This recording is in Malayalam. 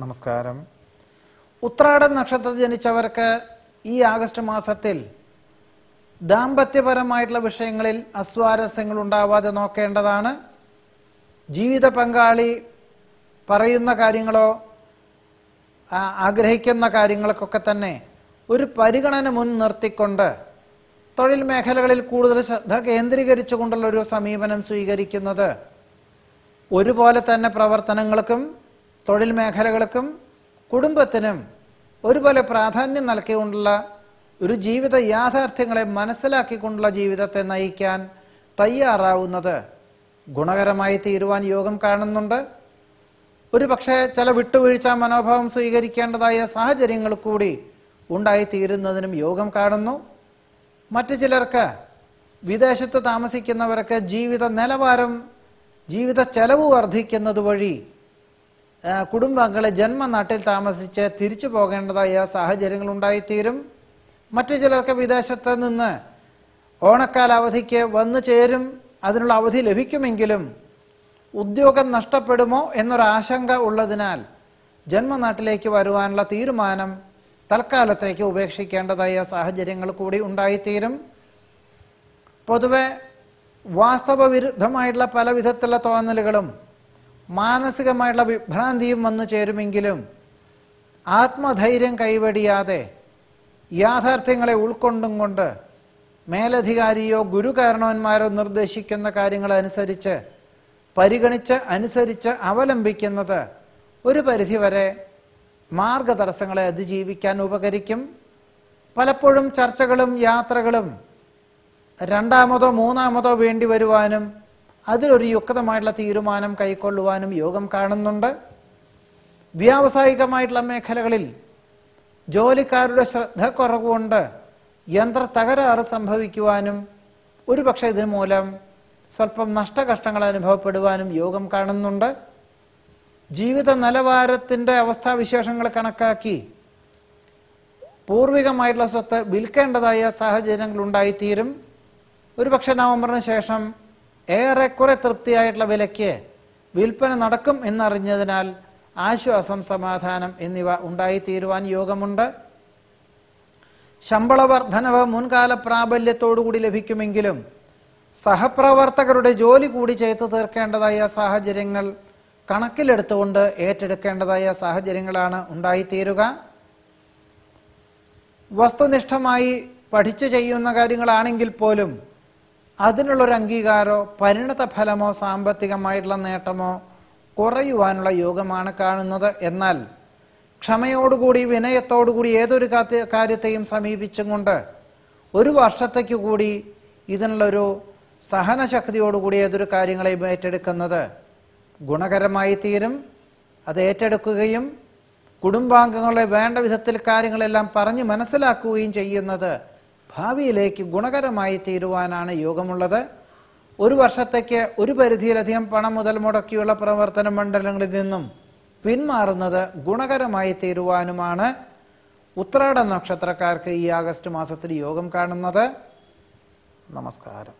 നമസ്കാരം. ഉത്രാട നക്ഷത്രത്തിൽ ജനിച്ചവർക്ക് ഈ ആഗസ്റ്റ് മാസത്തിൽ ദാമ്പത്യപരമായിട്ടുള്ള വിഷയങ്ങളിൽ അസ്വാരസ്യങ്ങൾ ഉണ്ടാവാതെ നോക്കേണ്ടതാണ്. ജീവിത പങ്കാളി പറയുന്ന കാര്യങ്ങളോ ആഗ്രഹിക്കുന്ന കാര്യങ്ങൾക്കൊക്കെ തന്നെ ഒരു പരിഗണന മുൻനിർത്തിക്കൊണ്ട് തൊഴിൽ മേഖലകളിൽ കൂടുതൽ ശ്രദ്ധ കേന്ദ്രീകരിച്ചുകൊണ്ടുള്ള ഒരു സമീപനം സ്വീകരിക്കുന്നത് ഒരുപോലെ തന്നെ പ്രവർത്തനങ്ങൾക്കും തൊഴിൽ മേഖലകൾക്കും കുടുംബത്തിനും ഒരുപോലെ പ്രാധാന്യം നൽകിക്കൊണ്ടുള്ള ഒരു ജീവിത യാഥാർത്ഥ്യങ്ങളെ മനസ്സിലാക്കിക്കൊണ്ടുള്ള ജീവിതത്തെ നയിക്കാൻ തയ്യാറാവുന്നത് ഗുണകരമായി തീരുവാൻ യോഗം കാണുന്നുണ്ട്. ഒരു പക്ഷേ ചില വിട്ടുവീഴ്ച മനോഭാവം സ്വീകരിക്കേണ്ടതായ സാഹചര്യങ്ങൾ കൂടി ഉണ്ടായിത്തീരുന്നതിനും യോഗം കാണുന്നു. മറ്റു ചിലർക്ക് വിദേശത്ത് താമസിക്കുന്നവർക്ക് ജീവിത നിലവാരം ജീവിത ചെലവ് വർദ്ധിക്കുന്നത് വഴി കുടുംബാംഗങ്ങളെ ജന്മനാട്ടിൽ താമസിച്ച് തിരിച്ചു പോകേണ്ടതായ സാഹചര്യങ്ങൾ ഉണ്ടായിത്തീരും. മറ്റു ചിലർക്ക് വിദേശത്ത് നിന്ന് ഓണക്കാല അവധിക്ക് വന്നു ചേരും. അതിനുള്ള അവധി ലഭിക്കുമെങ്കിലും ഉദ്യോഗം നഷ്ടപ്പെടുമോ എന്നൊരാശങ്ക ഉള്ളതിനാൽ ജന്മനാട്ടിലേക്ക് വരുവാനുള്ള തീരുമാനം തൽക്കാലത്തേക്ക് ഉപേക്ഷിക്കേണ്ടതായ സാഹചര്യങ്ങൾ കൂടി ഉണ്ടായിത്തീരും. പൊതുവെ വാസ്തവ വിരുദ്ധമായിട്ടുള്ള പല വിധത്തിലുള്ള തോന്നലുകളും മാനസികമായിട്ടുള്ള വിഭ്രാന്തിയും വന്നു ചേരുമെങ്കിലും ആത്മധൈര്യം കൈവെടിയാതെ യാഥാർത്ഥ്യങ്ങളെ ഉൾക്കൊണ്ടും കൊണ്ട് മേലധികാരിയോ ഗുരുകാരണവന്മാരോ നിർദ്ദേശിക്കുന്ന കാര്യങ്ങളനുസരിച്ച് പരിഗണിച്ച് അനുസരിച്ച് അവലംബിക്കുന്നത് ഒരു പരിധിവരെ മാർഗതടസ്സങ്ങളെ അതിജീവിക്കാൻ ഉപകരിക്കും. പലപ്പോഴും ചർച്ചകളും യാത്രകളും രണ്ടാമതോ മൂന്നാമതോ വേണ്ടി വരുവാനും അതിലൊരു യുക്തമായിട്ടുള്ള തീരുമാനം കൈക്കൊള്ളുവാനും യോഗം കാണുന്നുണ്ട്. വ്യാവസായികമായിട്ടുള്ള മേഖലകളിൽ ജോലിക്കാരുടെ ശ്രദ്ധക്കുറവുകൊണ്ട് യന്ത്ര തകരാറ് സംഭവിക്കുവാനും ഒരുപക്ഷെ ഇതിനു മൂലം സ്വല്പം നഷ്ടകഷ്ടങ്ങൾ അനുഭവപ്പെടുവാനും യോഗം കാണുന്നുണ്ട്. ജീവിത നിലവാരത്തിൻ്റെ അവസ്ഥാവിശേഷങ്ങൾ കണക്കാക്കി പൂർവികമായിട്ടുള്ള സ്വത്ത് വിൽക്കേണ്ടതായ സാഹചര്യങ്ങൾ ഉണ്ടായിത്തീരും. ഒരുപക്ഷെ നവംബറിന് ശേഷം ഏറെക്കുറെ തൃപ്തിയായിട്ടുള്ള വിലയ്ക്ക് വിൽപ്പന നടക്കും എന്നറിഞ്ഞതിനാൽ ആശ്വാസം, സമാധാനം എന്നിവ ഉണ്ടായിത്തീരുവാൻ യോഗമുണ്ട്. ശമ്പള വർധനവ് മുൻകാല പ്രാബല്യത്തോടുകൂടി ലഭിക്കുമെങ്കിലും സഹപ്രവർത്തകരുടെ ജോലി കൂടി ചെയ്തു തീർക്കേണ്ടതായ സാഹചര്യങ്ങൾ കണക്കിലെടുത്തുകൊണ്ട് ഏറ്റെടുക്കേണ്ടതായ സാഹചര്യങ്ങളാണ് ഉണ്ടായിത്തീരുക. വസ്തുനിഷ്ഠമായി പഠിച്ചു ചെയ്യുന്ന കാര്യങ്ങളാണെങ്കിൽ പോലും അതിനുള്ളൊരു അംഗീകാരമോ പരിണത ഫലമോ സാമ്പത്തികമായിട്ടുള്ള നേട്ടമോ കുറയുവാനുള്ള യോഗമാണ് കാണുന്നത്. എന്നാൽ ക്ഷമയോടുകൂടി വിനയത്തോടുകൂടി ഏതൊരു കാര്യത്തെയും സമീപിച്ചും കൊണ്ട് ഒരു വർഷത്തേക്ക് കൂടി ഇതിനുള്ളൊരു സഹനശക്തിയോടുകൂടി ഏതൊരു കാര്യങ്ങളെയും ഏറ്റെടുക്കുന്നത് ഗുണകരമായി തീരും. അത് ഏറ്റെടുക്കുകയും കുടുംബാംഗങ്ങളെ വേണ്ട വിധത്തിൽ കാര്യങ്ങളെല്ലാം പറഞ്ഞ് മനസ്സിലാക്കുകയും ചെയ്യുന്നത് ഭാവിയിലേക്ക് ഗുണകരമായി തീരുവാനാണ് യോഗമുള്ളത്. ഒരു വർഷത്തേക്ക് ഒരു പരിധിയിലധികം പണം മുതൽ മുടക്കിയുള്ള പ്രവർത്തന മണ്ഡലങ്ങളിൽ നിന്നും പിന്മാറുന്നത് ഗുണകരമായി തീരുവാനുമാണ് ഉത്രാട നക്ഷത്രക്കാർക്ക് ഈ ആഗസ്റ്റ് മാസത്തിൽ യോഗം കാണുന്നത്. നമസ്കാരം.